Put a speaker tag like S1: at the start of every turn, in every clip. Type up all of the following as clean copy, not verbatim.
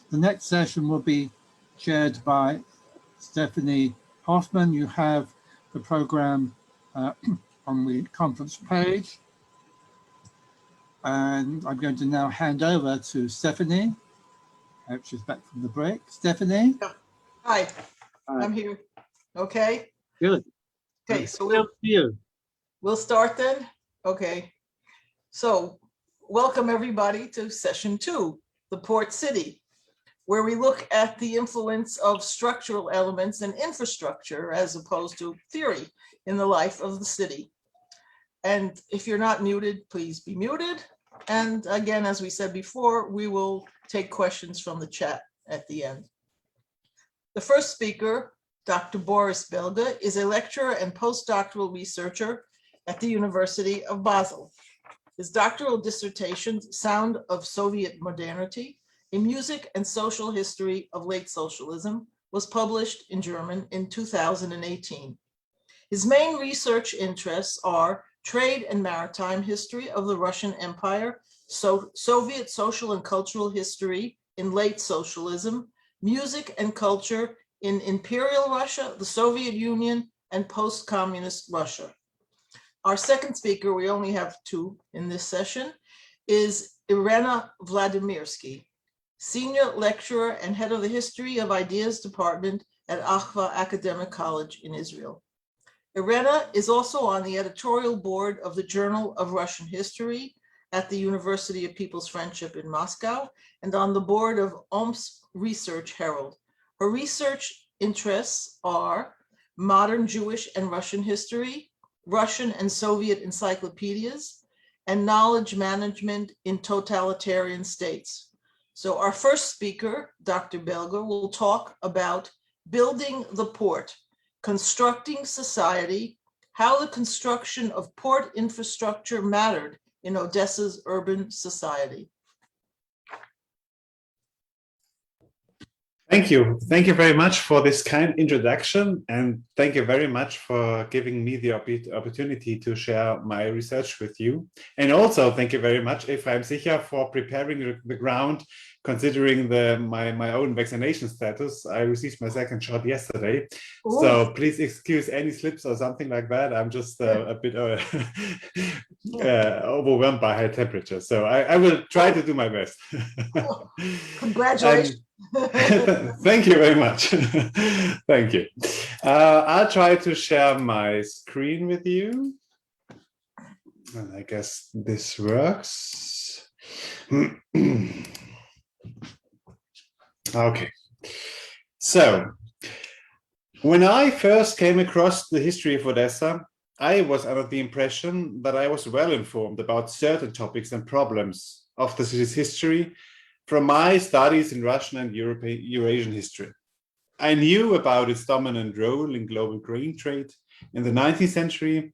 S1: The next session will be chaired by Stefani Hoffman. You have the program on the conference page. And I'm going to now hand over to Stefani. I hope she's back from the break. Stefani?
S2: Yeah. Hi, I'm here. Okay.
S1: Good.
S2: Okay, so we'll start then. Okay. So welcome everybody to session 2, the port city, where we look at the influence of structural elements and infrastructure as opposed to theory in the life of the city. And if you're not muted, please be muted. And again, as we said before, we will take questions from the chat at the end. The first speaker, Dr. Boris Belga, is a lecturer and postdoctoral researcher at the University of Basel. His doctoral dissertation, Sound of Soviet Modernity, a Music and Social History of Late Socialism, was published in German in 2018. His main research interests are trade and maritime history of the Russian Empire, Soviet social and cultural history in late socialism, music and culture in Imperial Russia, the Soviet Union, and post-communist Russia. Our second speaker, we only have 2 in this session, is Irena Vladimirsky, senior lecturer and head of the History of Ideas Department at Achva Academic College in Israel. Irena is also on the editorial board of the Journal of Russian History at the University of People's Friendship in Moscow and on the board of Omsk Research Herald. Her research interests are modern Jewish and Russian history, Russian and Soviet encyclopedias, and knowledge management in totalitarian states. So our first speaker, Dr. Belga, will talk about building the port, constructing society, how the construction of port infrastructure mattered in Odessa's urban society.
S3: Thank you. Thank you very much for this kind introduction, and thank you very much for giving me the opportunity to share my research with you. And also thank you very much, Ephraim Sicher, for preparing the ground, considering my own vaccination status. I received my second shot yesterday. Ooh. So please excuse any slips or something like that. I'm just a bit overwhelmed by high temperature. So I will try to do my best.
S2: Congratulations.
S3: Thank you very much. Thank you. I'll try to share my screen with you. And I guess this works. Okay. So, when I first came across the history of Odessa, I was under the impression that I was well informed about certain topics and problems of the city's history from my studies in Russian and Eurasian history. I knew about its dominant role in global grain trade in the 19th century.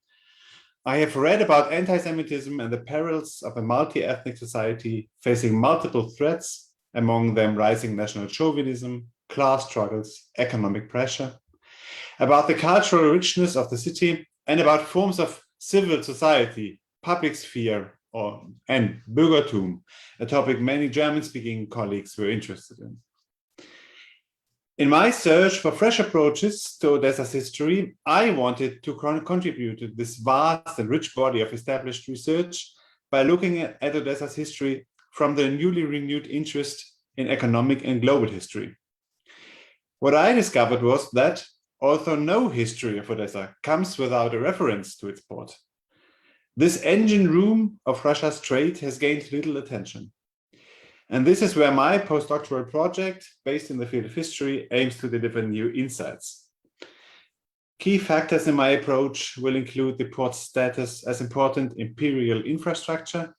S3: I have read about anti-Semitism and the perils of a multi-ethnic society facing multiple threats, among them rising national chauvinism, class struggles, economic pressure, about the cultural richness of the city, and about forms of civil society, public sphere, and Bürgertum, a topic many German-speaking colleagues were interested in. In my search for fresh approaches to Odessa's history, I wanted to contribute to this vast and rich body of established research by looking at Odessa's history from the newly renewed interest in economic and global history. What I discovered was that, although no history of Odessa comes without a reference to its port, this engine room of Russia's trade has gained little attention. And this is where my postdoctoral project, based in the field of history, aims to deliver new insights. Key factors in my approach will include the port's status as important imperial infrastructure,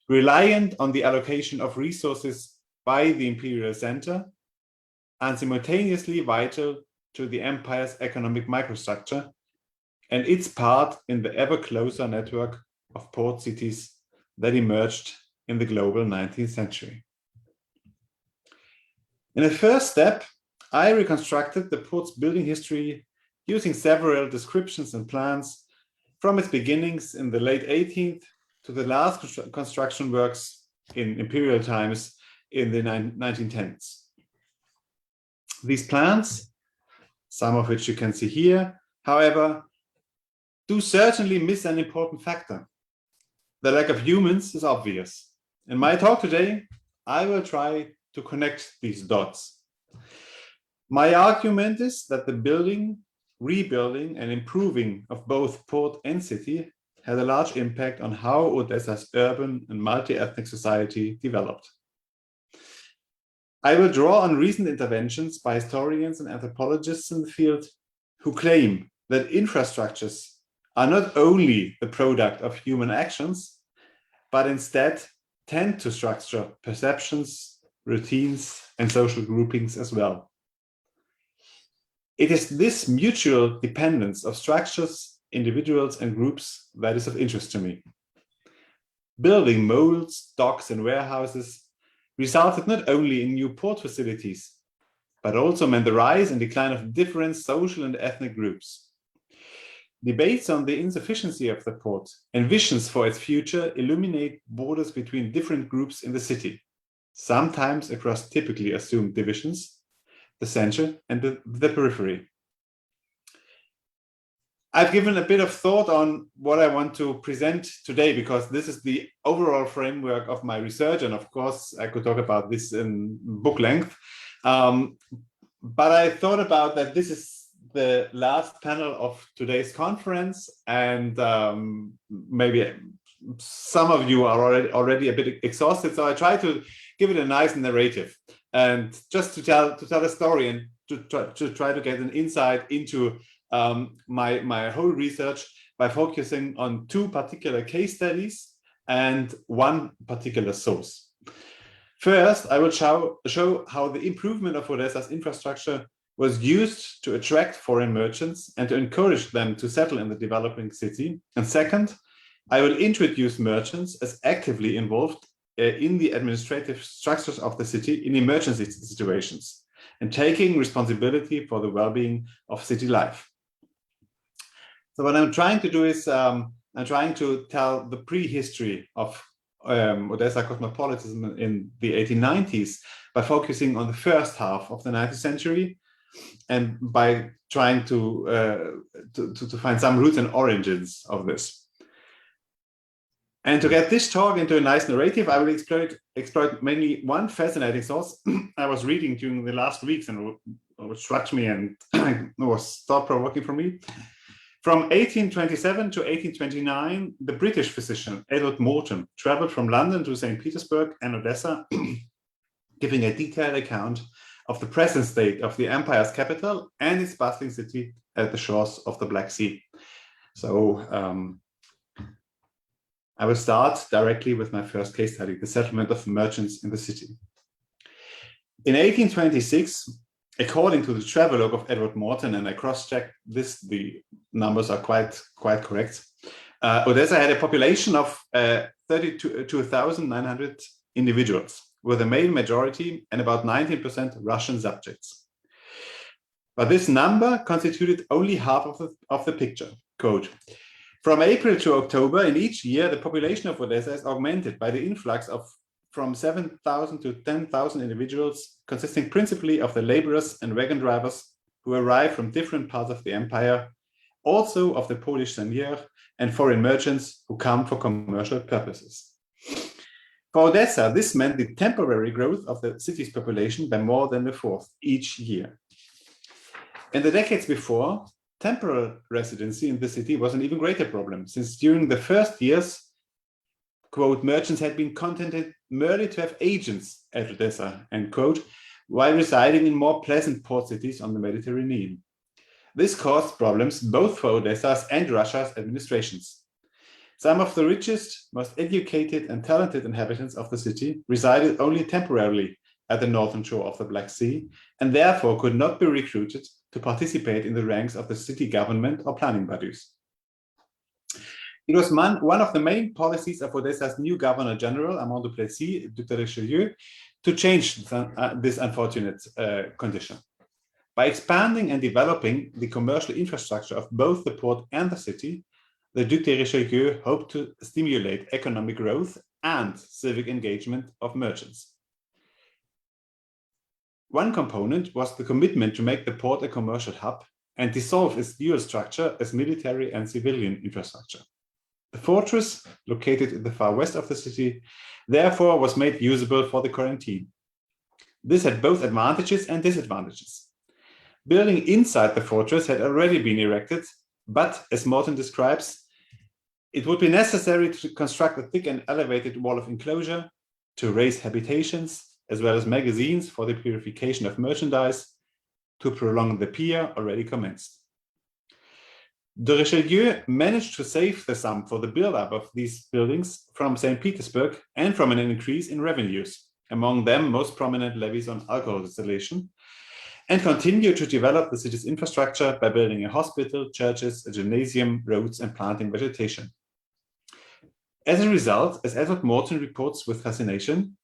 S3: reliant on the allocation of resources by the imperial center, and simultaneously vital to the empire's economic microstructure and its part in the ever closer network of port cities that emerged in the global 19th century. In a first step, I reconstructed the port's building history using several descriptions and plans from its beginnings in the late 18th to the last construction works in imperial times in the 1910s. These plans, some of which you can see here, however, do certainly miss an important factor. The lack of humans is obvious. In my talk today, I will try to connect these dots. My argument is that the building, rebuilding, and improving of both port and city had a large impact on how Odessa's urban and multi-ethnic society developed. I will draw on recent interventions by historians and anthropologists in the field who claim that infrastructures are not only the product of human actions, but instead tend to structure perceptions, routines, and social groupings as well. It is this mutual dependence of structures, individuals, and groups that is of interest to me. Building molds, docks, and warehouses resulted not only in new port facilities, but also meant the rise and decline of different social and ethnic groups. Debates on the insufficiency of the port and visions for its future illuminate borders between different groups in the city, sometimes across typically assumed divisions, the center and the periphery. I've given a bit of thought on what I want to present today, because this is the overall framework of my research. And of course, I could talk about this in book length. But I thought about that this is the last panel of today's conference, and maybe some of you are already a bit exhausted, so I try to give it a nice narrative and just to tell a story and to try to get an insight into my whole research by focusing on two particular case studies and one particular source. First, I will show how the improvement of Odessa's infrastructure was used to attract foreign merchants and to encourage them to settle in the developing city. And second, I will introduce merchants as actively involved in the administrative structures of the city in emergency situations and taking responsibility for the well-being of city life. So what I'm trying to do is I'm trying to tell the prehistory of Odessa cosmopolitanism in the 1890s by focusing on the first half of the 19th century and by trying to find some roots and origins of this. And to get this talk into a nice narrative, I will exploit mainly one fascinating source I was reading during the last weeks and which struck me and was thought-provoking for me. From 1827 to 1829, the British physician Edward Morton traveled from London to St. Petersburg and Odessa, giving a detailed account of the present state of the empire's capital and its bustling city at the shores of the Black Sea. So I will start directly with my first case study, the settlement of merchants in the city. In 1826, according to the travelogue of Edward Morton, and I cross-checked this, the numbers are quite correct, Odessa had a population of 32,900 individuals, with a male majority and about 19% Russian subjects. But this number constituted only half of the picture. Quote, from April to October in each year, the population of Odessa is augmented by the influx of from 7,000 to 10,000 individuals, consisting principally of the laborers and wagon drivers who arrive from different parts of the empire, also of the Polish seigneurs and foreign merchants who come for commercial purposes. For Odessa, this meant the temporary growth of the city's population by more than a fourth each year. In the decades before, temporal residency in the city was an even greater problem, since during the first years, quote, merchants had been contented merely to have agents at Odessa, end quote, while residing in more pleasant port cities on the Mediterranean. This caused problems both for Odessa's and Russia's administrations. Some of the richest, most educated and talented inhabitants of the city resided only temporarily at the northern shore of the Black Sea, and therefore could not be recruited to participate in the ranks of the city government or planning bodies. It was one of the main policies of Odessa's new Governor General, Armand Duplessis, Duc de Richelieu, to change this unfortunate condition. By expanding and developing the commercial infrastructure of both the port and the city, the Duc de Richelieu hoped to stimulate economic growth and civic engagement of merchants. One component was the commitment to make the port a commercial hub and dissolve its dual structure as military and civilian infrastructure. The fortress, located in the far west of the city, therefore was made usable for the quarantine. This had both advantages and disadvantages. Building inside the fortress had already been erected, but as Morton describes, it would be necessary to construct a thick and elevated wall of enclosure, to raise habitations, as well as magazines for the purification of merchandise, to prolong the pier already commenced. De Richelieu managed to save the sum for the build-up of these buildings from St. Petersburg and from an increase in revenues, among them most prominent levies on alcohol distillation, and continue to develop the city's infrastructure by building a hospital, churches, a gymnasium, roads, and planting vegetation. As a result, as Edward Morton reports with fascination,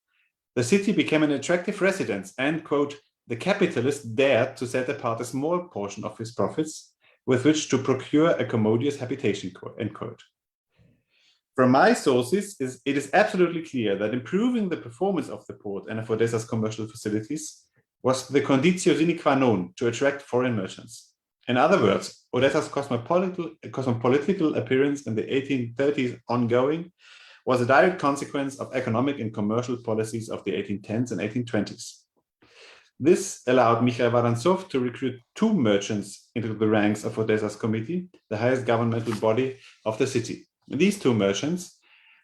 S3: the city became an attractive residence and, quote, the capitalist dared to set apart a small portion of his profits with which to procure a commodious habitation, end quote. From my sources, it is absolutely clear that improving the performance of the port and of Odessa's commercial facilities was the conditio sine qua non to attract foreign merchants. In other words, Odessa's cosmopolitical appearance in the 1830s ongoing was a direct consequence of economic and commercial policies of the 1810s and 1820s. This allowed Mikhail Vorontsov to recruit 2 merchants into the ranks of Odessa's committee, the highest governmental body of the city. These 2 merchants,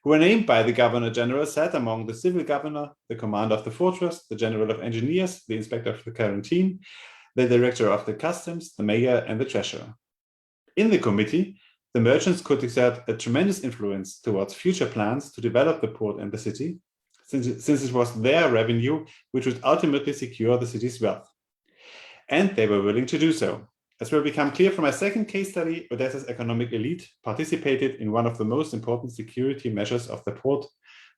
S3: who were named by the governor general, sat among the civil governor, the commander of the fortress, the general of engineers, the inspector of the quarantine, the director of the customs, the mayor, and the treasurer. In the committee, the merchants could exert a tremendous influence towards future plans to develop the port and the city, since it was their revenue which would ultimately secure the city's wealth. And they were willing to do so. As will become clear from my second case study, Odessa's economic elite participated in one of the most important security measures of the port,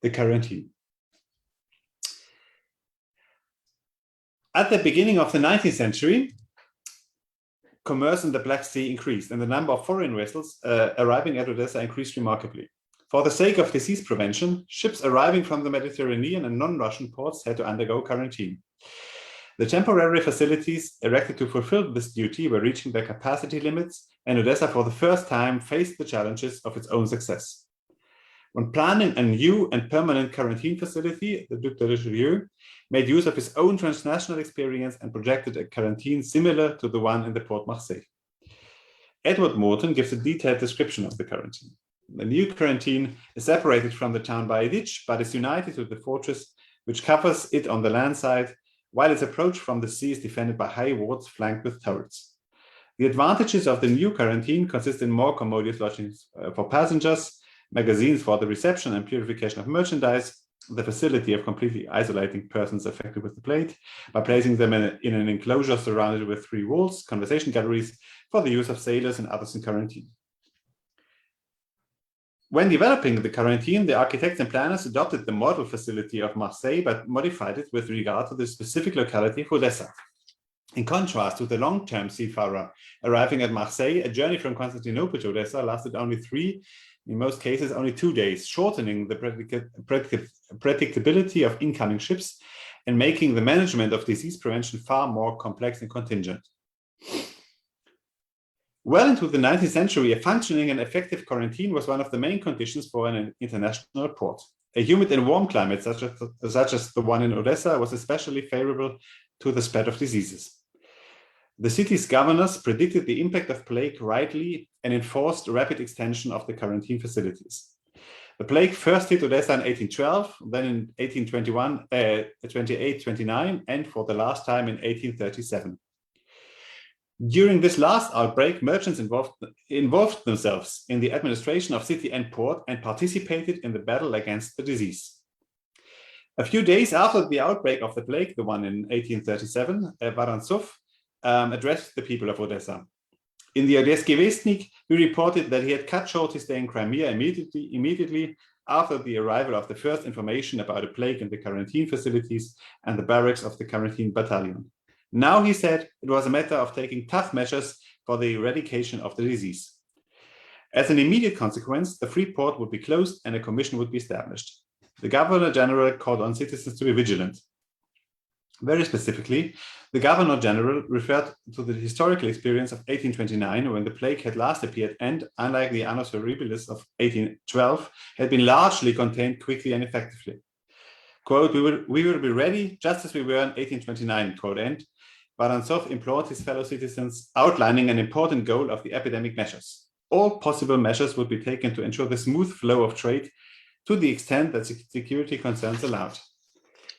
S3: the quarantine. At the beginning of the 19th century, commerce in the Black Sea increased and the number of foreign vessels arriving at Odessa increased remarkably. For the sake of disease prevention, ships arriving from the Mediterranean and non-Russian ports had to undergo quarantine. The temporary facilities erected to fulfill this duty were reaching their capacity limits, and Odessa for the first time faced the challenges of its own success. When planning a new and permanent quarantine facility, the Duc de Richelieu made use of his own transnational experience and projected a quarantine similar to the one in the Port Marseille. Edward Morton gives a detailed description of the quarantine. The new quarantine is separated from the town by a ditch, but is united to the fortress, which covers it on the land side, while its approach from the sea is defended by high walls flanked with turrets. The advantages of the new quarantine consist in more commodious lodgings for passengers, magazines for the reception and purification of merchandise, the facility of completely isolating persons affected with the plague by placing them in an enclosure surrounded with 3 walls, conversation galleries for the use of sailors and others in quarantine. When developing the quarantine, the architects and planners adopted the model facility of Marseille, but modified it with regard to the specific locality of Odessa. In contrast to the long-term seafarer arriving at Marseille, a journey from Constantinople to Odessa lasted only 3, in most cases only 2 days, shortening the predictability of incoming ships and making the management of disease prevention far more complex and contingent. Well into the 19th century, a functioning and effective quarantine was one of the main conditions for an international port. A humid and warm climate, such as the one in Odessa, was especially favorable to the spread of diseases. The city's governors predicted the impact of plague rightly and enforced a rapid extension of the quarantine facilities. The plague first hit Odessa in 1812, then in 1821, 28-29, and for the last time in 1837. During this last outbreak, merchants involved themselves in the administration of city and port and participated in the battle against the disease. A few days after the outbreak of the plague, the one in 1837, Vorontsov addressed the people of Odessa. In the Odesky Vestnik, he reported that he had cut short his stay in Crimea immediately after the arrival of the first information about a plague in the quarantine facilities and the barracks of the quarantine battalion. Now, he said, it was a matter of taking tough measures for the eradication of the disease. As an immediate consequence, the free port would be closed and a commission would be established. The Governor General called on citizens to be vigilant. Very specifically, the Governor General referred to the historical experience of 1829 when the plague had last appeared and, unlike the Annus Horribilis of 1812, had been largely contained quickly and effectively. Quote, we will be ready just as we were in 1829, quote end. Baranzov implored his fellow citizens, outlining an important goal of the epidemic measures. All possible measures would be taken to ensure the smooth flow of trade to the extent that security concerns allowed.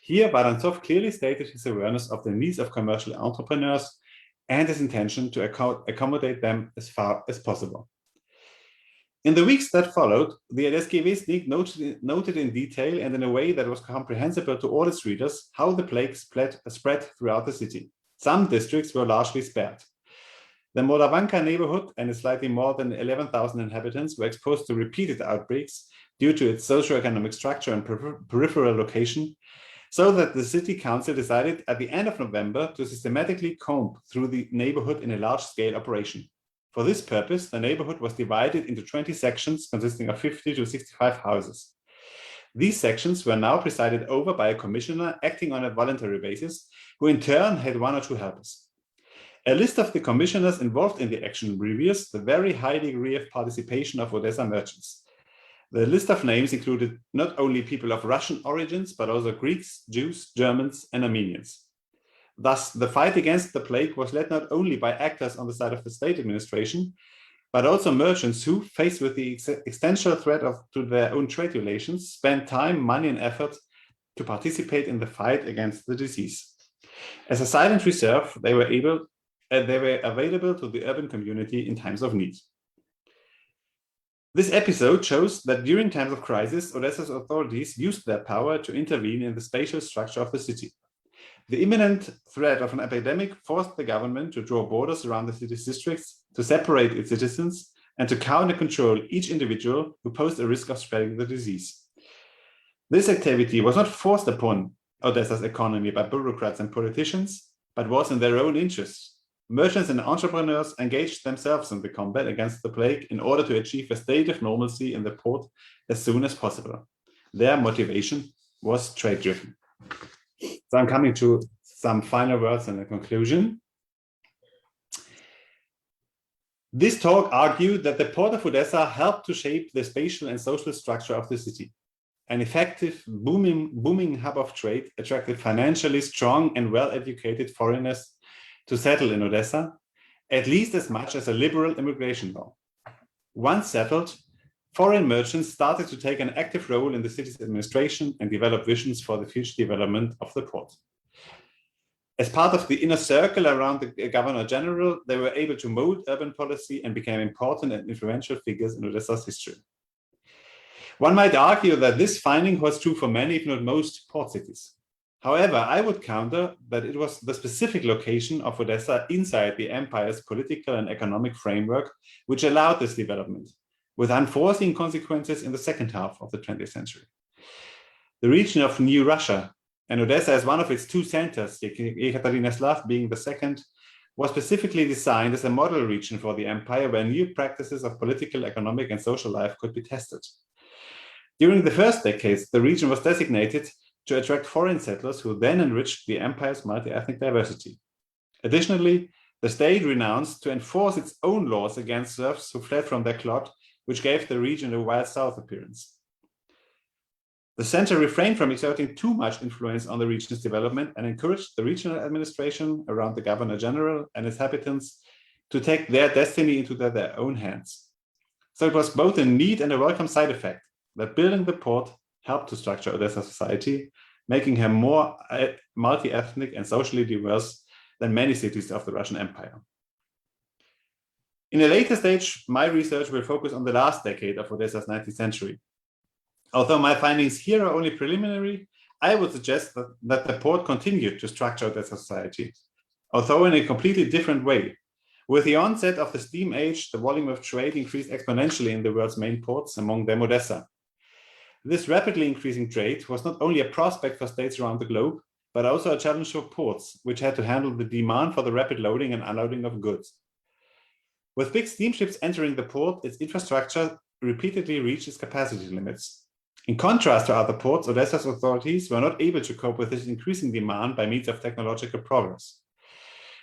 S3: Here, Baranzov clearly stated his awareness of the needs of commercial entrepreneurs and his intention to accommodate them as far as possible. In the weeks that followed, the SGV noted in detail and in a way that was comprehensible to all its readers how the plague spread throughout the city. Some districts were largely spared. The Moravanka neighborhood and its slightly more than 11,000 inhabitants were exposed to repeated outbreaks due to its socioeconomic structure and peripheral location, so that the city council decided at the end of November to systematically comb through the neighborhood in a large-scale operation. For this purpose, the neighborhood was divided into 20 sections consisting of 50 to 65 houses. These sections were now presided over by a commissioner acting on a voluntary basis, who in turn had one or two helpers. A list of the commissioners involved in the action reveals the very high degree of participation of Odessa merchants. The list of names included not only people of Russian origins, but also Greeks, Jews, Germans, and Armenians. Thus, the fight against the plague was led not only by actors on the side of the state administration, but also merchants who, faced with the existential threat to their own trade relations, spent time, money, and effort to participate in the fight against the disease. As a silent reserve, they were available to the urban community in times of need. This episode shows that during times of crisis, Odessa's authorities used their power to intervene in the spatial structure of the city. The imminent threat of an epidemic forced the government to draw borders around the city's districts, to separate its citizens, and to counter-control each individual who posed a risk of spreading the disease. This activity was not forced upon Odessa's economy by bureaucrats and politicians, but was in their own interest. Merchants and entrepreneurs engaged themselves in the combat against the plague in order to achieve a state of normalcy in the port as soon as possible. Their motivation was trade-driven. So I'm coming to some final words and a conclusion. This talk argued that the port of Odessa helped to shape the spatial and social structure of the city. An effective, booming hub of trade attracted financially strong and well-educated foreigners to settle in Odessa, at least as much as a liberal immigration law. Once settled, foreign merchants started to take an active role in the city's administration and develop visions for the future development of the port. As part of the inner circle around the Governor General, they were able to mold urban policy and became important and influential figures in Odessa's history. One might argue that this finding was true for many, if not most, port cities. However, I would counter that it was the specific location of Odessa inside the empire's political and economic framework which allowed this development, with unforeseen consequences in the second half of the 20th century. The region of New Russia, and Odessa as one of its two centers, Yekaterinoslav being the second, was specifically designed as a model region for the empire where new practices of political, economic, and social life could be tested. During the first decades, the region was designated to attract foreign settlers who then enriched the empire's multi-ethnic diversity. Additionally, the state renounced to enforce its own laws against serfs who fled from their clot, which gave the region a wild south appearance. The center refrained from exerting too much influence on the region's development and encouraged the regional administration around the Governor General and its inhabitants to take their destiny into their own hands. So it was both a neat and a welcome side effect that building the port helped to structure Odessa's society, making her more multi-ethnic and socially diverse than many cities of the Russian Empire. In a later stage, my research will focus on the last decade of Odessa's 19th century. Although my findings here are only preliminary, I would suggest that the port continued to structure Odessa's society, although in a completely different way. With the onset of the steam age, the volume of trade increased exponentially in the world's main ports, among them Odessa. This rapidly increasing trade was not only a prospect for states around the globe, but also a challenge for ports, which had to handle the demand for the rapid loading and unloading of goods. With big steamships entering the port, its infrastructure repeatedly reached its capacity limits. In contrast to other ports, Odessa's authorities were not able to cope with this increasing demand by means of technological progress.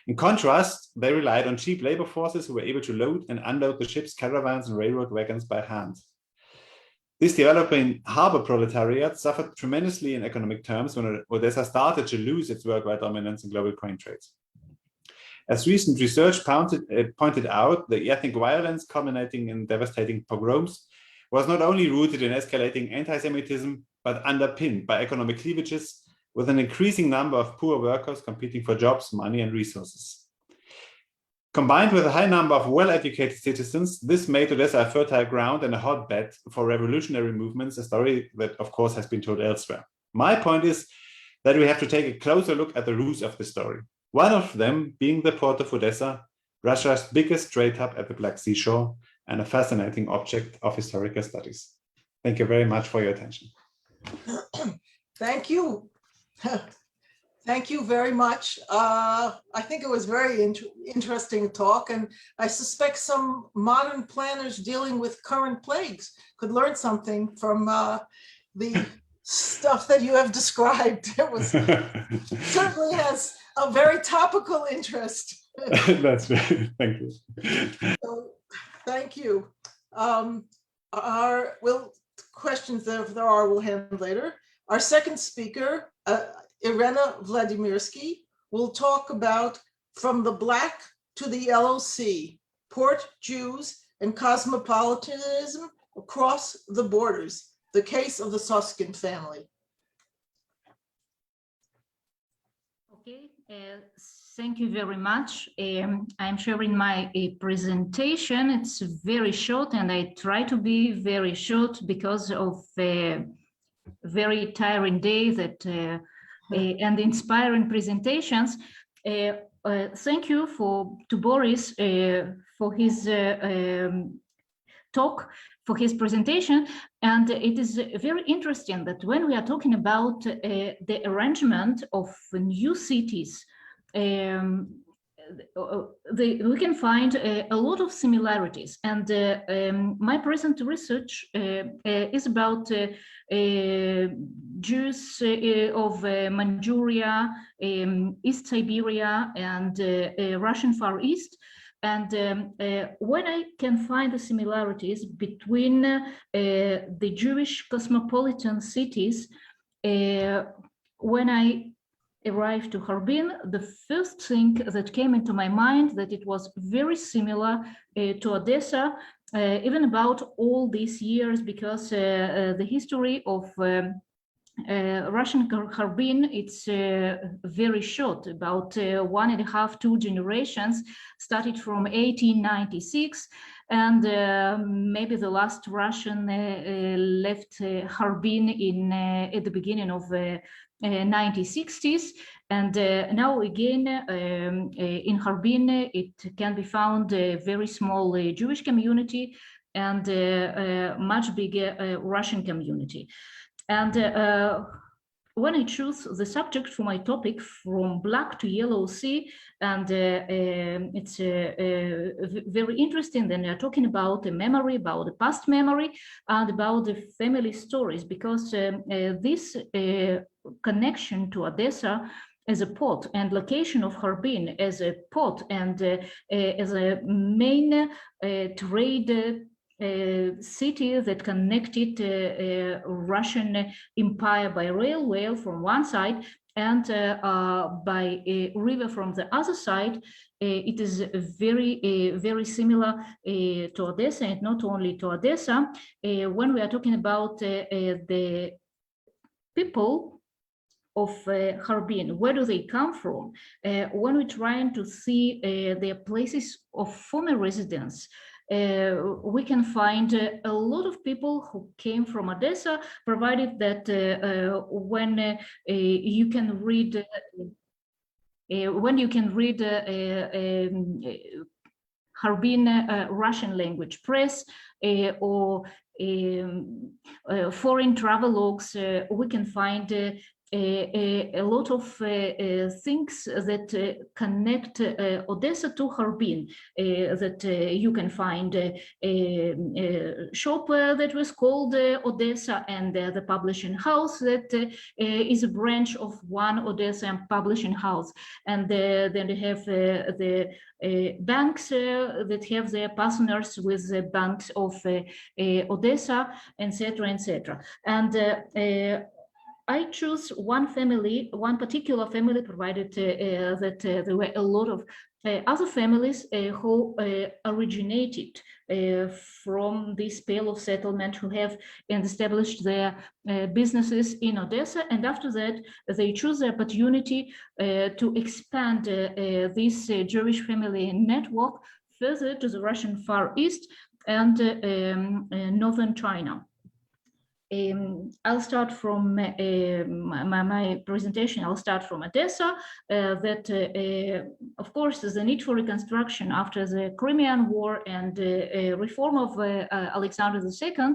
S3: In contrast, they relied on cheap labor forces who were able to load and unload the ships, caravans, and railroad wagons by hand. This developing harbor proletariat suffered tremendously in economic terms when Odessa started to lose its worldwide dominance in global grain trades. As recent research pointed out, the ethnic violence culminating in devastating pogroms was not only rooted in escalating anti-Semitism, but underpinned by economic cleavages with an increasing number of poor workers competing for jobs, money, and resources. Combined with a high number of well-educated citizens, this made Odessa a fertile ground and a hotbed for revolutionary movements, a story that, of course, has been told elsewhere. My point is that we have to take a closer look at the roots of the story. One of them being the port of Odessa, Russia's biggest trade hub at the Black Sea shore, and a fascinating object of historical studies. Thank you very much for your attention.
S2: Thank you. Thank you very much. I think it was very interesting talk, and I suspect some modern planners dealing with current plagues could learn something from the stuff that you have described. It was certainly has a very topical interest.
S3: That's right. Thank you.
S2: So, thank you. Questions, if there are, we'll handle later. Our second speaker, Irena Vladimirsky, will talk about From the Black to the Yellow Sea, Port Jews and Cosmopolitanism Across the Borders, the Case of the Soskin Family.
S4: Okay, thank you very much. I'm sharing my presentation. It's very short, and I try to be very short because of a very tiring day that and inspiring presentations. Thank you to Boris for his talk, for his presentation. And it is very interesting that when we are talking about the arrangement of new cities, we can find a lot of similarities. And my present research is about Jews of Manchuria, East Siberia, and Russian Far East. And when I can find the similarities between the Jewish cosmopolitan cities, when I arrived to Harbin, the first thing that came into my mind that it was very similar to Odessa, even about all these years, because the history of Russian Harbin, it's very short, about 1.5–2 generations, started from 1896, and maybe the last Russian left Harbin at the beginning of 1960s, and now again in Harbin it can be found a very small Jewish community and much bigger Russian community. And when I choose the subject for my topic, From Black to Yellow Sea, and it's very interesting, then we're talking about the memory, about the past memory, and about the family stories, because this connection to Odessa as a port and location of Harbin as a port and as a main trade city that connected Russian Empire by railway from one side and by a river from the other side. It is very similar to Odessa, and not only to Odessa. When we are talking about the people of Harbin, where do they come from? When we're trying to see their places of former residence, we can find a lot of people who came from Odessa, provided that when you can read Harbin Russian language press or foreign travelogues, we can find a lot of things that connect Odessa to Harbin, that you can find a shop that was called Odessa, and the publishing house that is a branch of one Odessa publishing house. And then they have the banks that have their partners with the banks of Odessa, etc., etc. And I choose one family, one particular family, provided that there were a lot of other families who originated from this Pale of settlement, who have established their businesses in Odessa, and after that they choose the opportunity to expand this Jewish family network further to the Russian Far East and northern China. I'll start from my presentation. I'll start from Odessa. Of course, the need for reconstruction after the Crimean War and reform of Alexander II,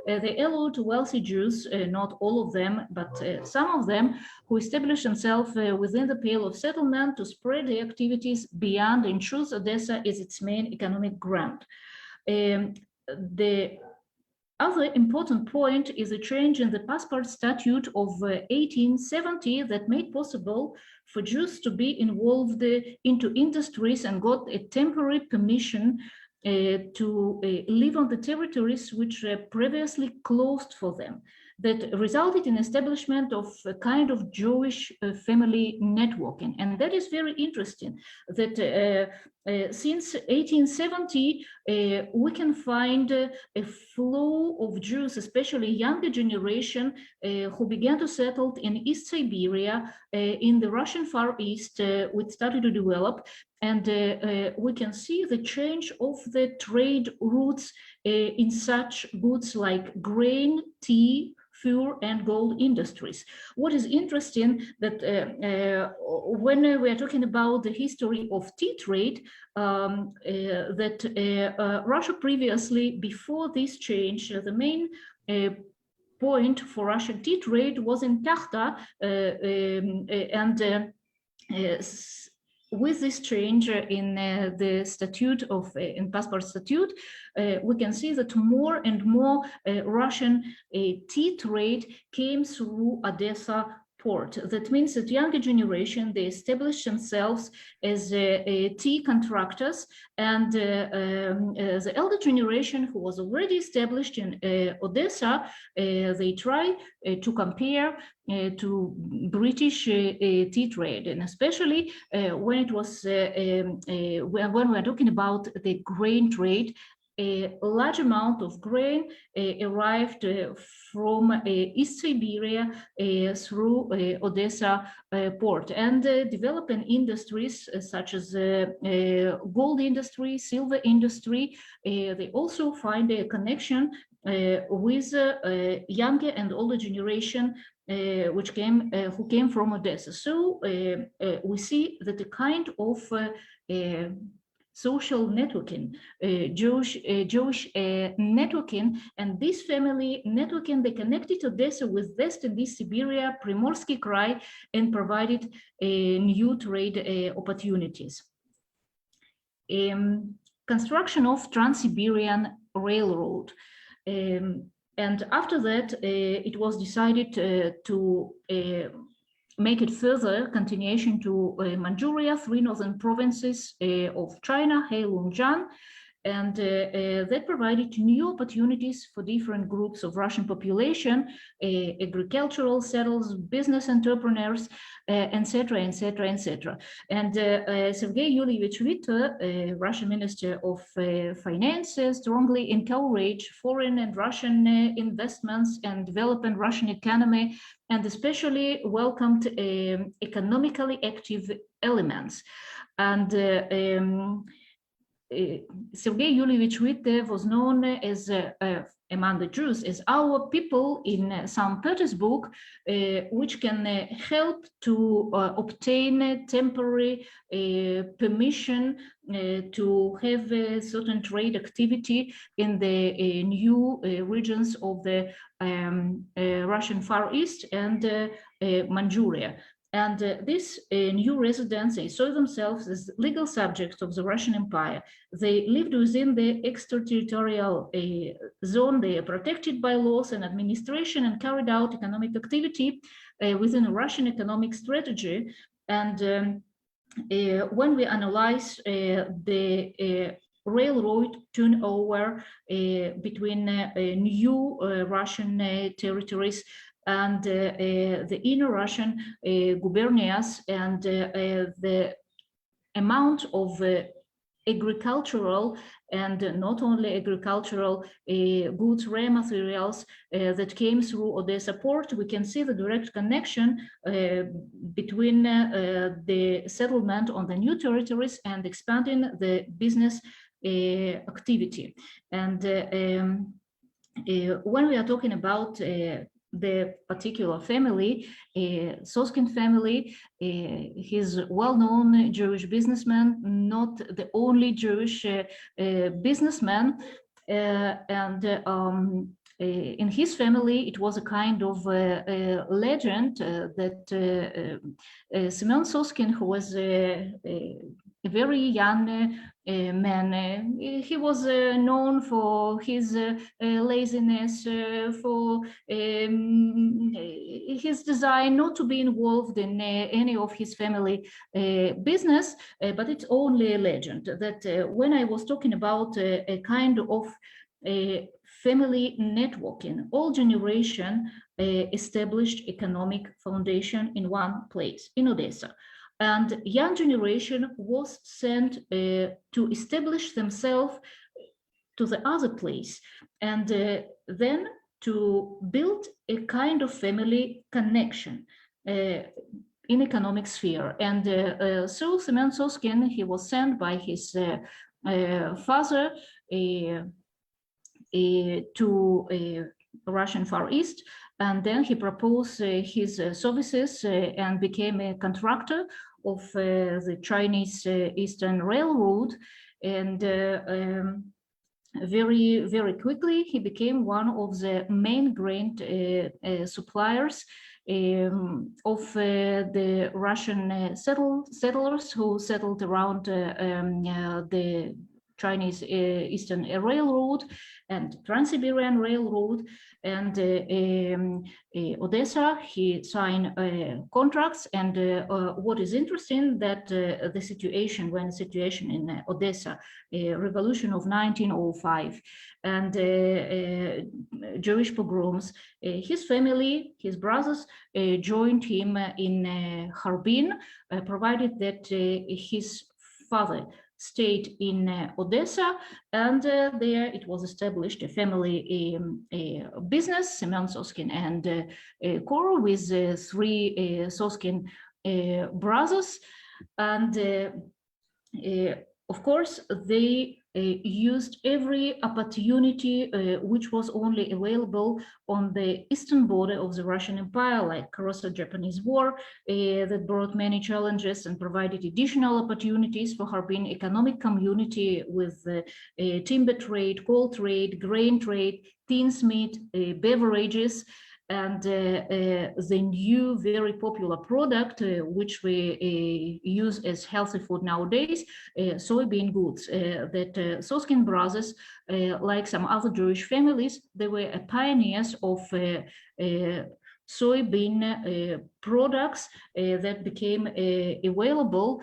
S4: they allowed wealthy Jews, not all of them, but some of them, who established themselves within the Pale of settlement to spread their activities beyond and choose Odessa as its main economic ground. The other important point is a change in the passport statute of 1870 that made possible for Jews to be involved into industries and got a temporary permission to live on the territories which were previously closed for them. That resulted in establishment of a kind of Jewish family networking. And that is very interesting, that since 1870, we can find a flow of Jews, especially younger generation, who began to settle in East Siberia, in the Russian Far East, which started to develop. And we can see the change of the trade routes in such goods like grain, tea, fur, and gold industries. What is interesting that when we are talking about the history of tea trade, that Russia previously, before this change, the main point for Russian tea trade was in Takhta, with this change in the statute of in passport statute, we can see that more and more Russian tea trade came through Odessa port. That means that younger generation, they established themselves as tea contractors, and the elder generation who was already established in Odessa, they try to compare to British tea trade, and especially when it was when we're talking about the grain trade. A large amount of grain arrived from East Siberia through Odessa port, and developing industries such as gold industry, silver industry, they also find a connection with younger and older generation who came from Odessa. So we see that the kind of social networking, Jewish networking, and this family networking, they connected Odessa with West and East Siberia, Primorsky Krai, and provided new trade opportunities. Construction of Trans-Siberian Railroad. And after that, it was decided to make it further continuation to Manchuria, 3 northern provinces of China, Heilongjiang, and that provided new opportunities for different groups of Russian population, agricultural settlers, business entrepreneurs, etc., etc., etc. And Sergei Yulievich Witte, Russian Minister of Finance, strongly encouraged foreign and Russian investments and developing Russian economy, and especially welcomed economically active elements. And Sergei Yulievich Witte was known as among the Jews as our people in St. Petersburg, which can help to obtain temporary permission to have a certain trade activity in the new regions of the Russian Far East and Manchuria. And these new residents, they saw themselves as legal subjects of the Russian Empire. They lived within the extraterritorial zone. They are protected by laws and administration and carried out economic activity within a Russian economic strategy. And when we analyze the railroad turnover between new Russian territories and the inner Russian gubernias, and the amount of agricultural and not only agricultural goods, rare materials that came through Odessa port, we can see the direct connection between the settlement on the new territories and expanding the business activity. And when we are talking about the particular family, Soskin family, he's a well-known Jewish businessman, not the only Jewish businessman, and in his family, it was a kind of legend that Semyon Soskin, who was a very young man, he was known for his laziness, for his desire not to be involved in any of his family business, but it's only a legend. That when I was talking about a kind of family networking, all generation established economic foundation in one place, in Odessa. And young generation was sent to establish themselves to the other place, and then to build a kind of family connection in economic sphere. And so Semyon Soskin, he was sent by his father to Russian Far East, and then he proposed his services and became a contractor of the Chinese Eastern Railroad. And very, very quickly, he became one of the main grain suppliers of the Russian settlers who settled around the Chinese Eastern Railroad and Trans-Siberian Railroad. And Odessa, he signed contracts. And what is interesting that the situation in Odessa, revolution of 1905 and Jewish pogroms, his family, his brothers joined him in Harbin, provided that his father stayed in Odessa, and there it was established a family business, Semyon Soskin and Koro, with three Soskin brothers. And of course, they used every opportunity which was only available on the eastern border of the Russian Empire, like Russo-Japanese War, that brought many challenges and provided additional opportunities for Harbin economic community with timber trade, coal trade, grain trade, tinsmith, beverages, and the new very popular product which we use as healthy food nowadays, soybean goods, that Soskin brothers, like some other Jewish families, they were pioneers of soybean products that became available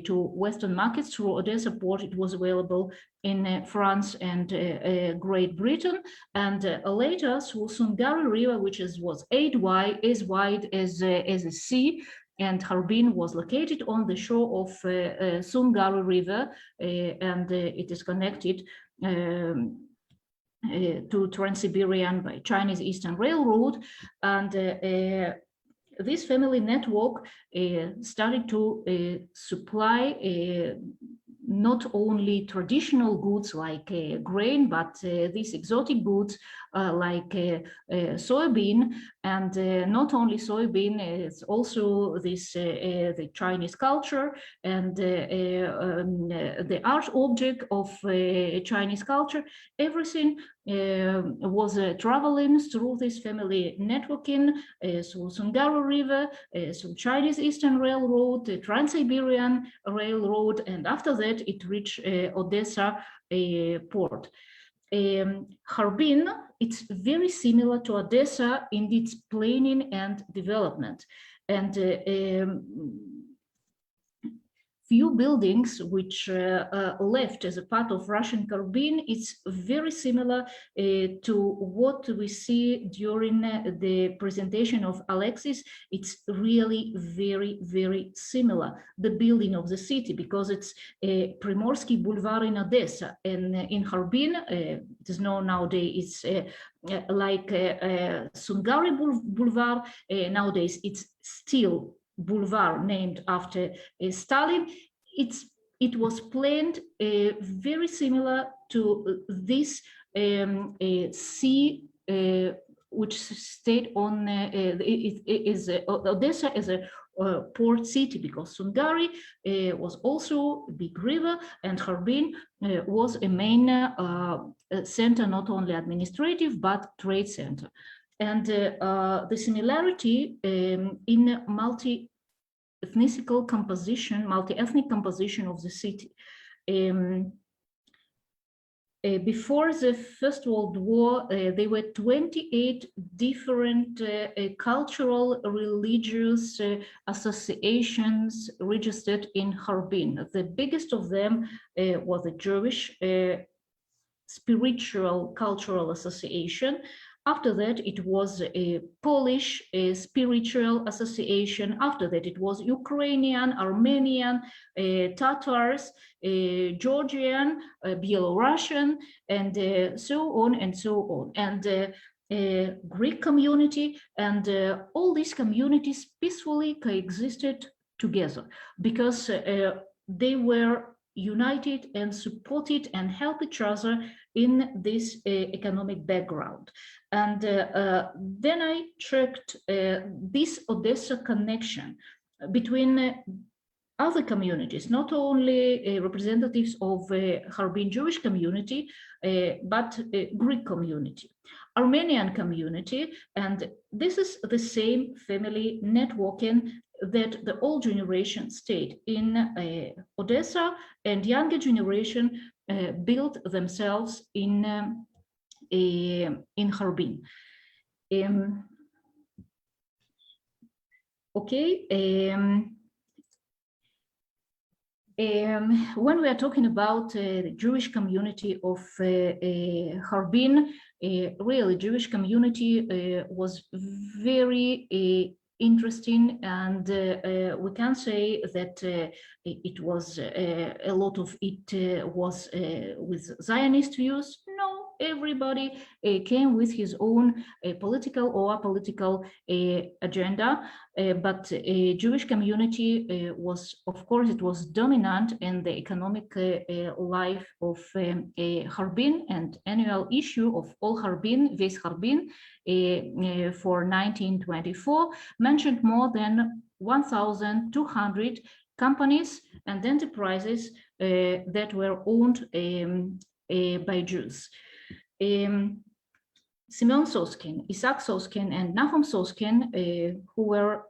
S4: to Western markets through Odessa port. It was available in France and Great Britain, and later through Sungari River, which was as wide as a sea. And Harbin was located on the shore of Sungari River, and it is connected to Trans-Siberian by Chinese Eastern Railroad. And this family network started to supply not only traditional goods like grain, but these exotic goods like soybean, and not only soybean, it's also this the Chinese culture and the art object of Chinese culture. Everything was traveling through this family networking, through Sungari River, through Chinese Eastern Railroad, the Trans-Siberian Railroad, and after that it reached Odessa port. Harbin, it's very similar to Odessa in its planning and development. And few buildings which left as a part of Russian Harbin, it's very similar to what we see during the presentation of Alexis. It's really very, very similar, the building of the city, because it's Primorsky Boulevard in Odessa, and in Harbin, it is known nowadays, it's like Sungari Boulevard. Nowadays, it's still boulevard named after Stalin. It was planned very similar to this sea, which stayed on Odessa as a port city, because Sungari was also a big river, and Harbin was a main center, not only administrative but trade center. And the similarity in multi-ethnic composition of the city. Before the First World War, there were 28 different cultural, religious associations registered in Harbin. The biggest of them was the Jewish Spiritual Cultural Association. After that, it was a Polish Spiritual Association. After that, it was Ukrainian, Armenian, Tatars, Georgian, Belarusian, and so on and so on. And Greek community, and all these communities peacefully coexisted together because they were united and supported and helped each other in this economic background. And then I checked this Odessa connection between other communities, not only representatives of Harbin Jewish community, but Greek community, Armenian community, and this is the same family networking that the old generation stayed in Odessa, and younger generation built themselves in Harbin. When we are talking about the Jewish community of Harbin, really Jewish community was very interesting, and we can say that it was a lot of it was with Zionist views. No, everybody came with his own political or apolitical agenda, but Jewish community was, of course, it was dominant in the economic life of Harbin, and annual issue of all Harbin, Ves Harbin, for 1924 mentioned more than 1,200 companies and enterprises that were owned by Jews. Simeon Soskin, Isaac Soskin, and Nahum Soskin, who were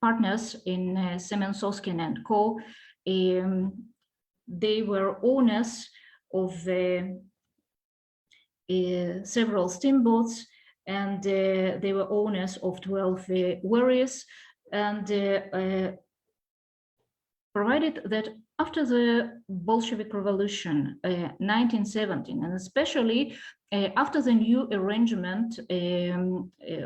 S4: partners in Simeon Soskin and Co., they were owners of several steamboats, and they were owners of 12 wherries, and provided that after the Bolshevik Revolution, 1917, and especially after the new arrangement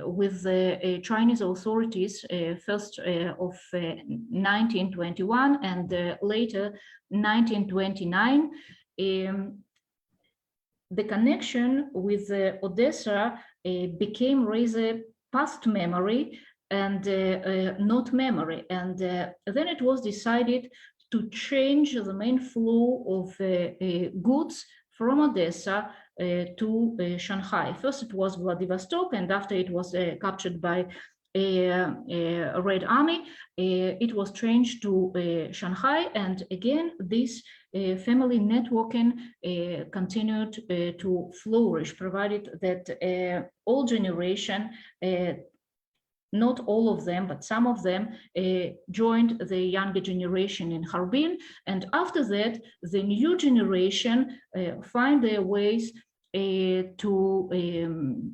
S4: with the Chinese authorities, first of 1921 and later 1929, the connection with Odessa became rather past memory and not memory. And then it was decided to change the main flow of goods from Odessa to Shanghai. First it was Vladivostok, and after it was captured by Red Army, it was changed to Shanghai, and again this family networking continued to flourish, provided that all generation, not all of them, but some of them joined the younger generation in Harbin, and after that the new generation find their ways to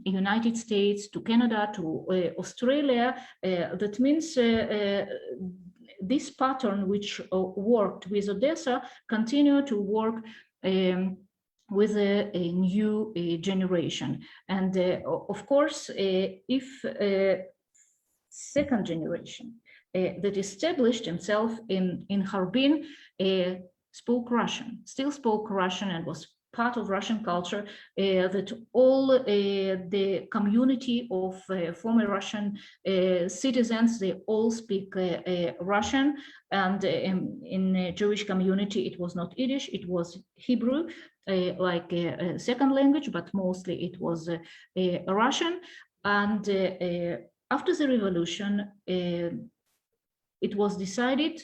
S4: United States, to Canada, to Australia. That means this pattern which worked with Odessa continued to work with a new generation. And of course, if second generation that established himself in Harbin spoke Russian, still spoke Russian, and was part of Russian culture, that all the community of former Russian citizens, they all speak Russian, and in the Jewish community it was not Yiddish, it was Hebrew, like a second language, but mostly it was Russian. And after the revolution, it was decided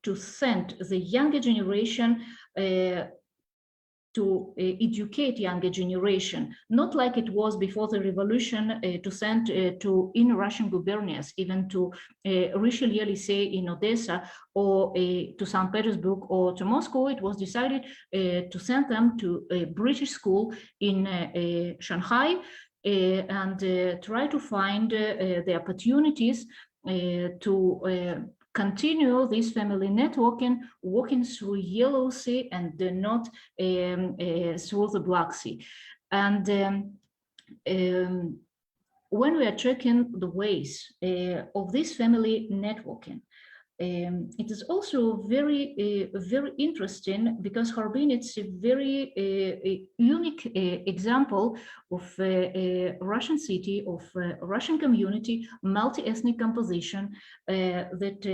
S4: to send the younger generation to educate younger generation, not like it was before the revolution, to send to in Russian gubernias, even to Richelieu Lycée in Odessa, or to St. Petersburg or to Moscow. It was decided to send them to a British school in Shanghai, and try to find the opportunities to continue this family networking, walking through Yellow Sea and not through the Black Sea. And when we are checking the ways of this family networking, it is also very, very interesting, because Harbin, it's a very unique example of a Russian city, of a Russian community, multi-ethnic composition that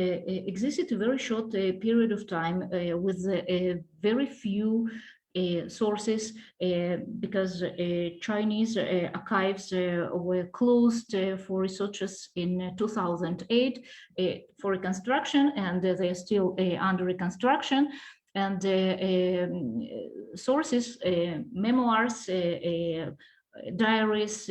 S4: existed a very short period of time with very few sources, because Chinese archives were closed for researchers in 2008 for reconstruction, and they are still under reconstruction. And sources, memoirs, diaries,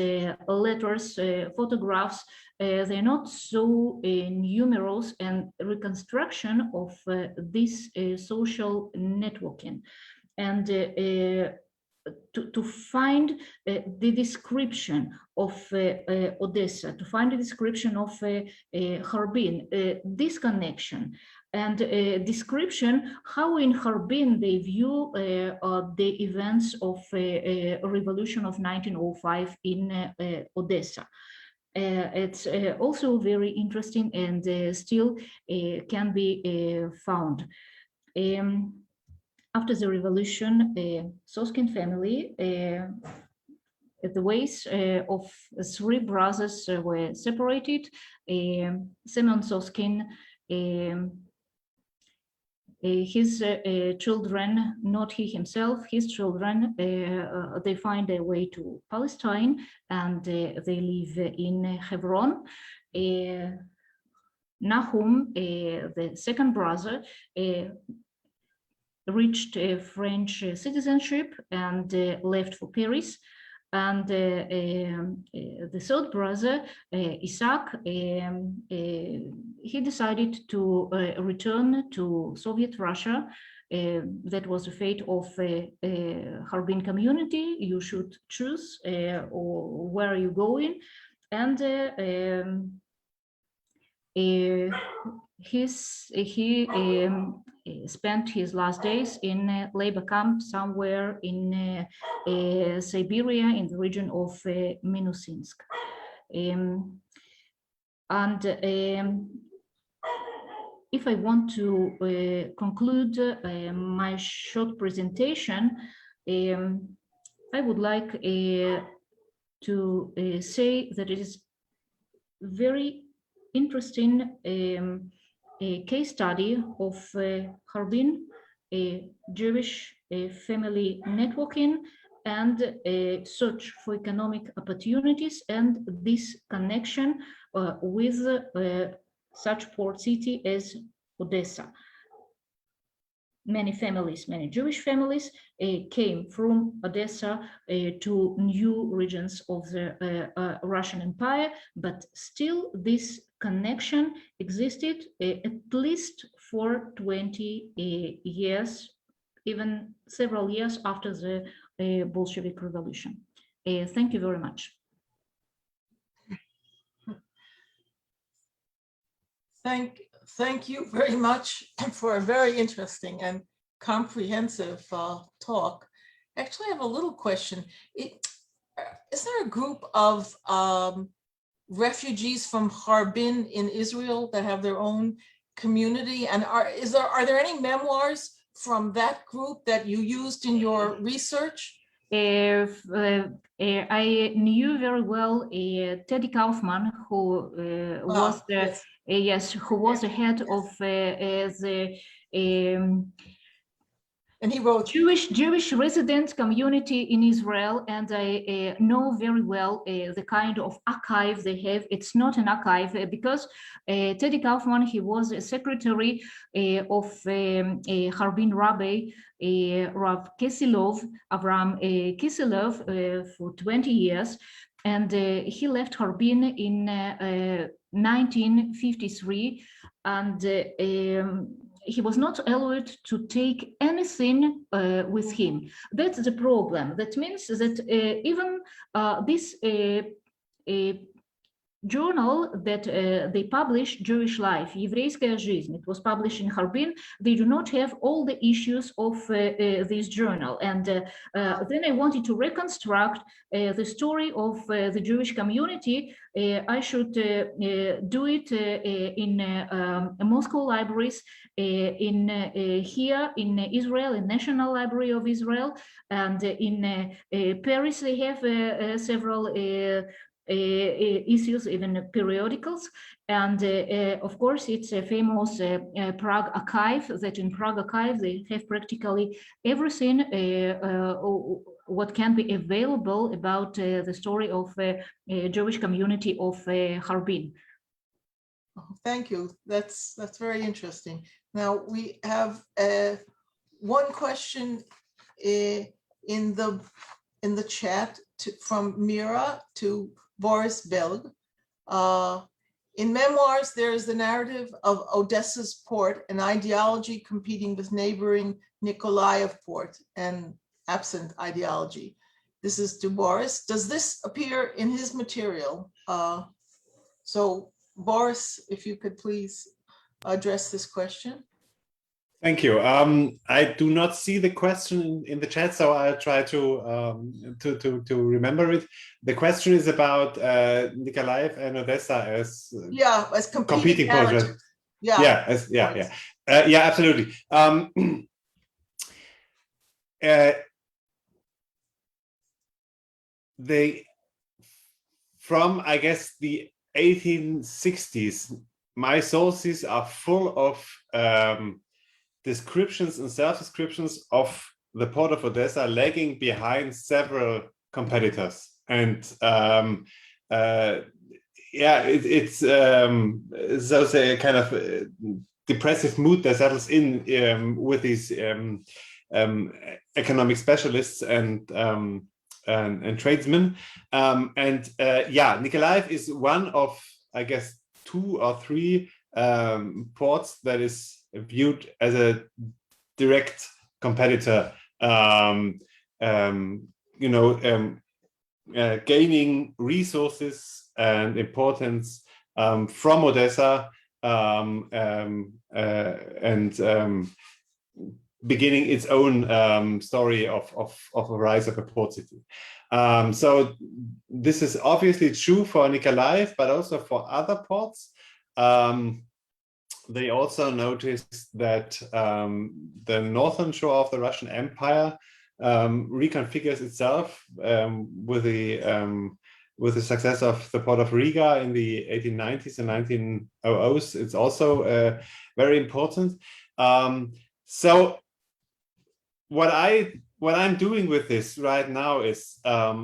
S4: letters, photographs, they're not so numerous, and reconstruction of this social networking. And to find the description of Odessa, to find the description of Harbin, this connection, and description how in Harbin they view the events of revolution of 1905 in Odessa. It's also very interesting, and still can be found. After the revolution, Soskin family, the ways of three brothers were separated. Semyon Soskin, his children, not he himself, his children, they find their way to Palestine, and they live in Hebron. Nahum, the second brother, reached French citizenship and left for Paris. And the third brother, Isaac, he decided to return to Soviet Russia. That was the fate of Harbin community. You should choose or where are you going. And he spent his last days in a labor camp somewhere in Siberia, in the region of Minusинsk. If I want to conclude my short presentation, I would like to say that it is very interesting a case study of Harbin, a Jewish family networking, and a search for economic opportunities, and this connection with such port city as Odessa. Many families, many Jewish families came from Odessa to new regions of the Russian Empire, but still this connection existed at least for 20 years, even several years after the Bolshevik Revolution. Thank you very much.
S2: Thank you very much for a very interesting and comprehensive talk. Actually, I have a little question. Is there a group of refugees from Harbin in Israel that have their own community? And are there any memoirs from that group that you used in your research?
S4: I knew very well Teddy Kaufman, who was the who was the head of the
S2: and he wrote
S4: Jewish resident community in Israel, and I know very well the kind of archive they have. It's not an archive because Teddy Kaufman, he was a secretary of Harbin Rabbi Rav Kisilov, Avram Kisilov, for 20 years, and he left Harbin in 1953, and he was not allowed to take anything with him. That's the problem. That means that even this journal that they publish, Jewish Life, Еврейская жизнь, it was published in Harbin, they do not have all the issues of this journal. And then I wanted to reconstruct the story of the Jewish community. I should do it in Moscow libraries, here in Israel, in National Library of Israel, and in Paris they have several issues, even periodicals, and of course it's a famous Prague archive. That in Prague archive they have practically everything what can be available about the story of Jewish community of Harbin.
S2: Thank you. That's very interesting. Now we have one question in the chat from Mira to Boris Belga. In memoirs, there is the narrative of Odessa's port, an ideology competing with neighboring Nikolaev port, and absent ideology. This is to Boris. Does this appear in his material? So Boris, if you could please address this question.
S3: Thank you. I do not see the question in the chat, so I'll try to remember it. The question is about Nikolaev and Odessa as
S2: as competing
S3: projects.
S2: Yeah,
S3: Absolutely. They, from I guess the 1860s, my sources are full of descriptions and self-descriptions of the port of Odessa lagging behind several competitors, and it's so a kind of depressive mood that settles in with these economic specialists and tradesmen, Nikolaev is one of, I guess, 2 or 3 ports that is viewed as a direct competitor, gaining resources and importance from Odessa, and beginning its own story of a rise of a port city. So this is obviously true for Nikolaev, but also for other ports. They also noticed that the northern shore of the Russian Empire reconfigures itself with the with the success of the port of Riga in the 1890s and 1900s. It's also very important. So what I'm doing with this right now is I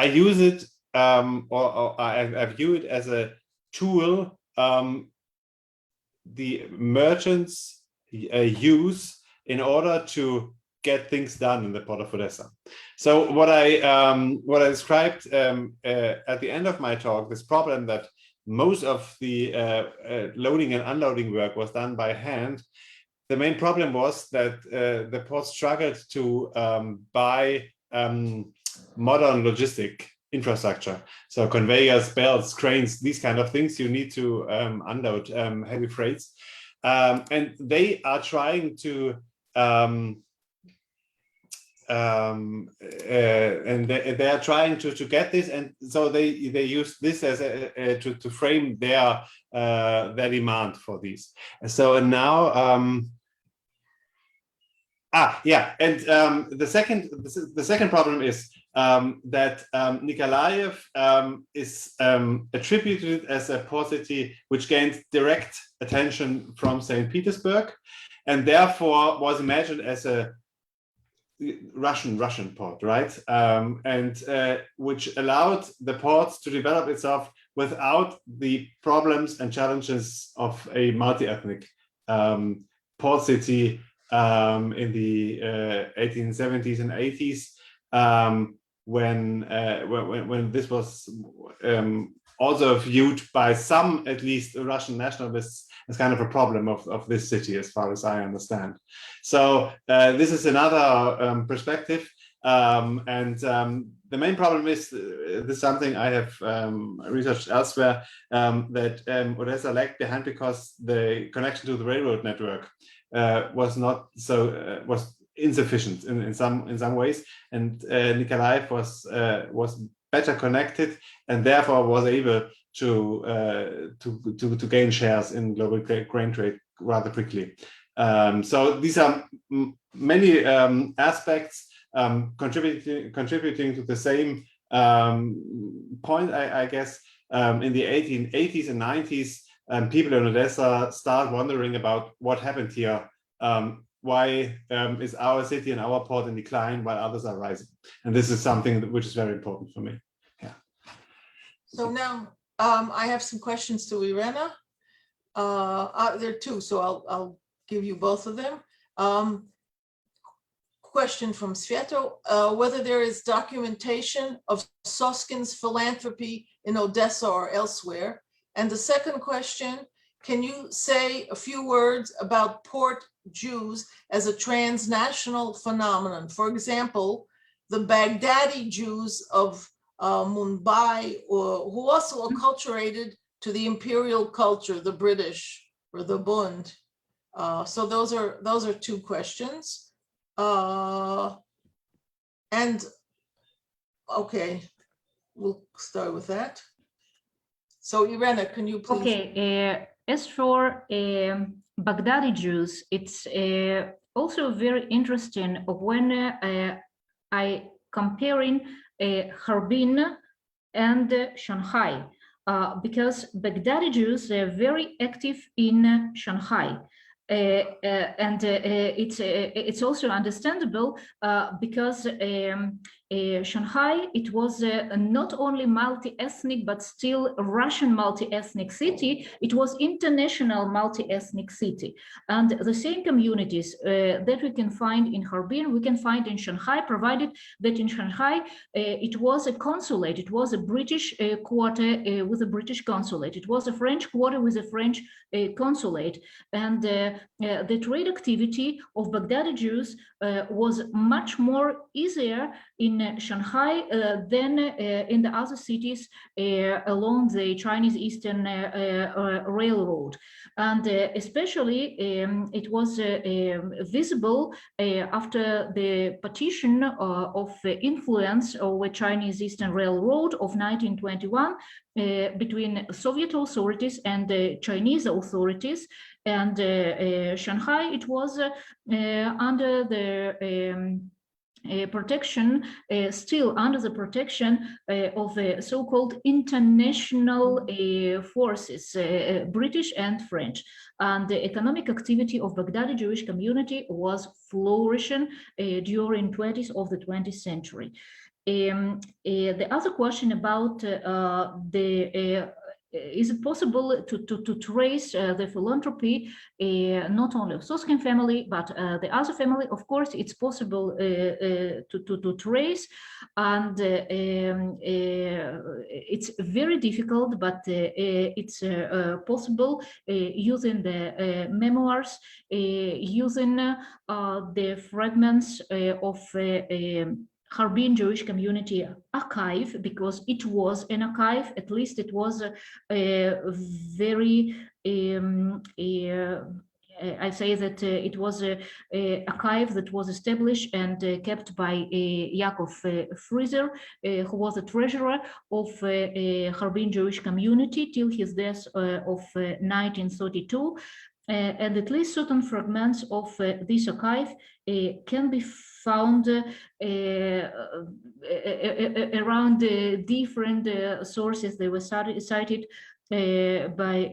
S3: use it or I view it as a tool the merchants use in order to get things done in the port of Odessa. So what I described at the end of my talk, this problem that most of the loading and unloading work was done by hand. The main problem was that the port struggled to buy modern logistic infrastructure. So conveyors, belts, cranes, these kind of things you need to unload heavy freights. And they are trying to and they are trying to get this, and so they use this as to frame their demand for these. So now the second problem is that Nikolaev is attributed as a port city which gained direct attention from St. Petersburg, and therefore was imagined as a Russian port, right? And which allowed the port to develop itself without the problems and challenges of a multi-ethnic port city in the 1870s and 80s, when this was also viewed by some, at least Russian nationalists, as kind of a problem of this city, as far as I understand. So this is another perspective. The main problem is, this is something I have researched elsewhere, that Odessa lagged behind because the connection to the railroad network was not so was insufficient in some ways, and Nikolaev was better connected and therefore was able to gain shares in global grain trade rather quickly. So these are many aspects contributing to the same point, I guess. In the 1880s and 90s, people in Odessa start wondering about what happened here. Why is our city and our port in decline while others are rising? And this is something which is very important for me. Yeah.
S2: So now I have some questions to Irena. There are two, so I'll give you both of them. Question from Svieto, whether there is documentation of Soskin's philanthropy in Odessa or elsewhere. And the second question, can you say a few words about port Jews as a transnational phenomenon? For example, the Baghdadi Jews of Mumbai, who also acculturated to the imperial culture, the British or the Bund. So those are two questions. And okay, we'll start with that. So Irena, can you please?
S4: Okay, as for Baghdadi Jews, it's also very interesting when I comparing Harbin and Shanghai, because Baghdadi Jews are very active in Shanghai. And it's also understandable because Shanghai, it was not only multi-ethnic, but still a Russian multi-ethnic city. It was international multi-ethnic city. And the same communities that we can find in Harbin, we can find in Shanghai, provided that in Shanghai, it was a consulate. It was a British quarter with a British consulate. It was a French quarter with a French consulate. And the trade activity of Baghdadi Jews was much more easier in Shanghai than in the other cities along the Chinese Eastern Railroad. And especially it was visible after the partition of influence over Chinese Eastern Railroad of 1921 between Soviet authorities and the Chinese authorities. And Shanghai, it was under the protection, still under the protection of so-called international forces, British and French. And the economic activity of Baghdadi Jewish community was flourishing during 20th of the 20th century. The other question about is it possible to trace the philanthropy not only of Soskin family but the other family? Of course, it's possible to trace, and it's very difficult, but it's possible using the memoirs, using the fragments of Harbin Jewish Community Archive, because it was an archive, at least it was a very, I say that it was a archive that was established and kept by Yaakov Frieser, who was the treasurer of Harbin Jewish Community till his death of 1932. And at least certain fragments of this archive can be found around different sources. They were cited by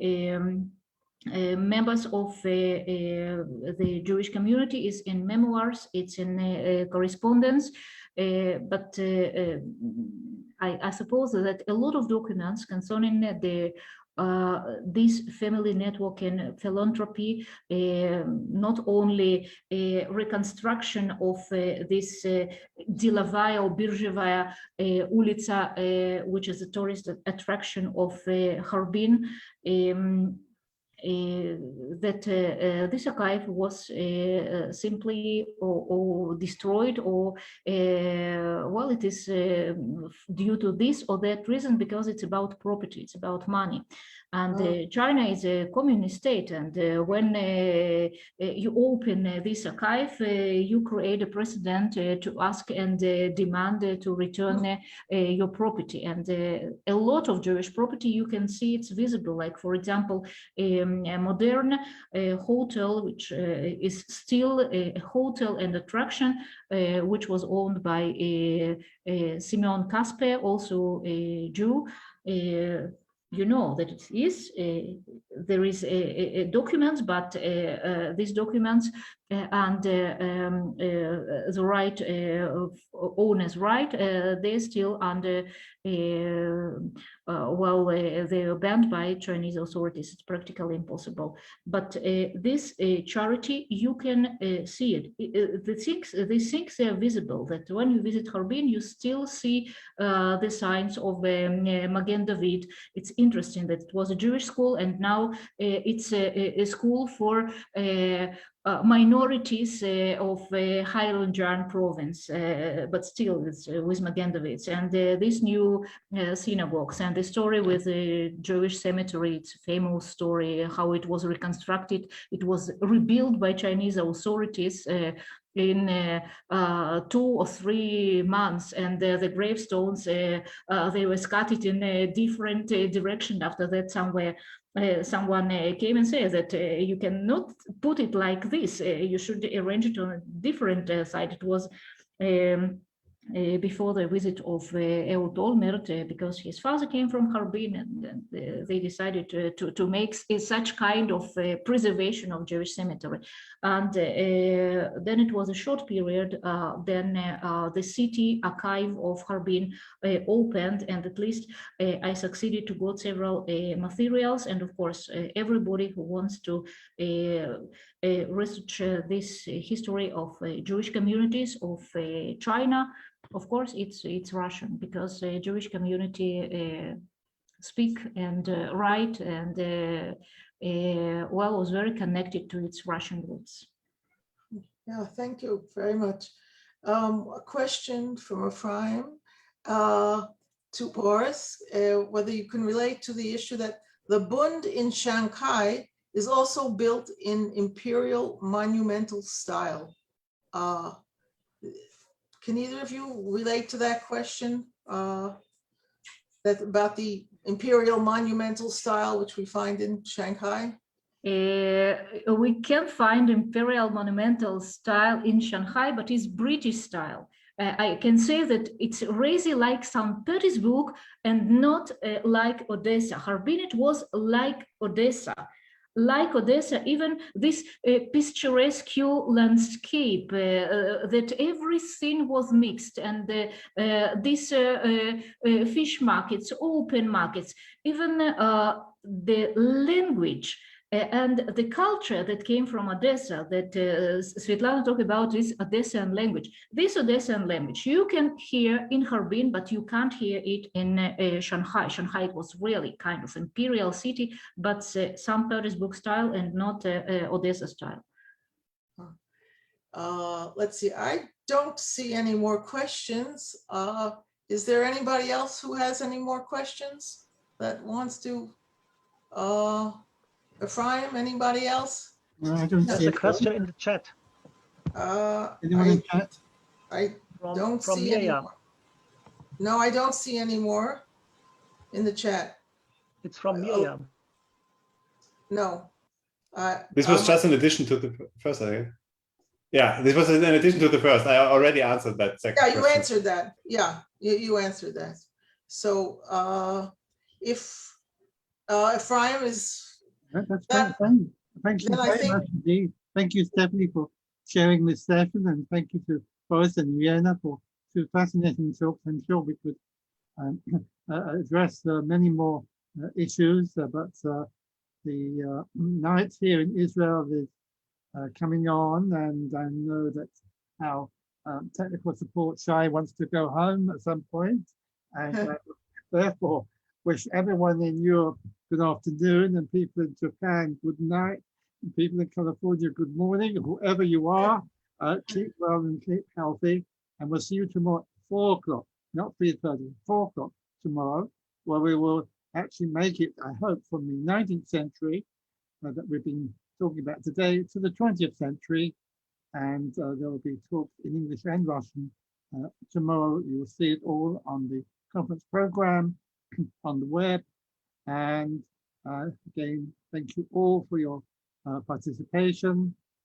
S4: members of the Jewish community. Is in memoirs, it's in correspondence, but I suppose that a lot of documents concerning the this family network and philanthropy, not only reconstruction of this Delovaya or Birzhevaya Ulitsa, which is a tourist attraction of Harbin, that this archive was simply or destroyed, or well, it is due to this or that reason, because it's about property, it's about money. And China is a communist state, and when you open this archive, you create a precedent to ask and demand to return your property. And a lot of Jewish property, you can see it's visible, like, for example, a modern hotel, which is still a hotel and attraction, which was owned by Simeon Kasper, also a Jew. You know that it is, there is a documents, but these documents and the right of owners' right, they're still under, well, they are banned by Chinese authorities. It's practically impossible. But this charity, you can see it. These things are visible, that when you visit Harbin, you still see the signs of Magen David. It's interesting that it was a Jewish school, and now it's a school for minorities of Highland province, but still it's with Magen David. And these new synagogues, and the story with the Jewish cemetery, it's a famous story, how it was reconstructed. It was rebuilt by Chinese authorities in 2 or 3 months, and the gravestones, they were scattered in a different direction. After that, somewhere someone came and said that you cannot put it like this, you should arrange it on a different side. It was before the visit of Ehud Olmert, because his father came from Harbin, and they decided to make such kind of preservation of Jewish cemetery. And then it was a short period, then the city archive of Harbin opened, and at least I succeeded to get several materials. And of course, everybody who wants to research this history of Jewish communities of China, of course, it's Russian, because Jewish community speak and write, and well, was very connected to its Russian roots.
S2: Yeah, thank you very much. A question from Ephraim to Boris, whether you can relate to the issue that the Bund in Shanghai is also built in imperial monumental style. Can either of you relate to that question, that about the imperial monumental style which we find in Shanghai?
S4: We can find imperial monumental style in Shanghai, but it's British style. I can say that it's really like St. Petersburg and not like Odessa. Harbin, it was like Odessa. Like Odessa, even this picturesque landscape, that everything was mixed, and these fish markets, open markets, even the language and the culture that came from Odessa, that Svetlana talked about, is Odessan language. This Odessan language you can hear in Harbin, but you can't hear it in Shanghai. Shanghai was really kind of imperial city, but St. Petersburg style and not Odessa style.
S2: Let's see, I don't see any more questions. Is there anybody else who has any more questions that wants to? Ephraim, anybody else?
S1: No, I don't
S5: There's
S1: see
S5: a
S1: it.
S5: question in the chat
S1: Anyone in chat?
S2: I don't
S5: from
S2: see any
S5: Miriam.
S2: more. No, I don't see any more in the chat.
S5: It's from Miriam.
S2: No.
S3: This was just in addition to the first, I think. Yeah, this was in addition to the first. I already answered that second
S2: Yeah, you
S3: question.
S2: answered that. Yeah, you answered that. So if Ephraim is,
S1: That's
S2: that-
S1: fine. Thank you
S2: then I
S1: very
S2: think-
S1: much indeed. Thank you, Stephanie, for sharing this session, and thank you to Boris and Irena for two fascinating talks. I'm sure we could address many more issues, but the night here in Israel is coming on, and I know that our technical support Shai wants to go home at some point, and therefore wish everyone in Europe good afternoon, and people in Japan good night, and people in California good morning, whoever you are. Keep well and keep healthy, and we'll see you tomorrow at 4 o'clock, not 3:30, 4 o'clock tomorrow, where we will actually make it, I hope, from the 19th century that we've been talking about today to the 20th century, and there will be talks in English and Russian. Tomorrow you will see it all on the conference program on the web, and again, thank you all for your participation.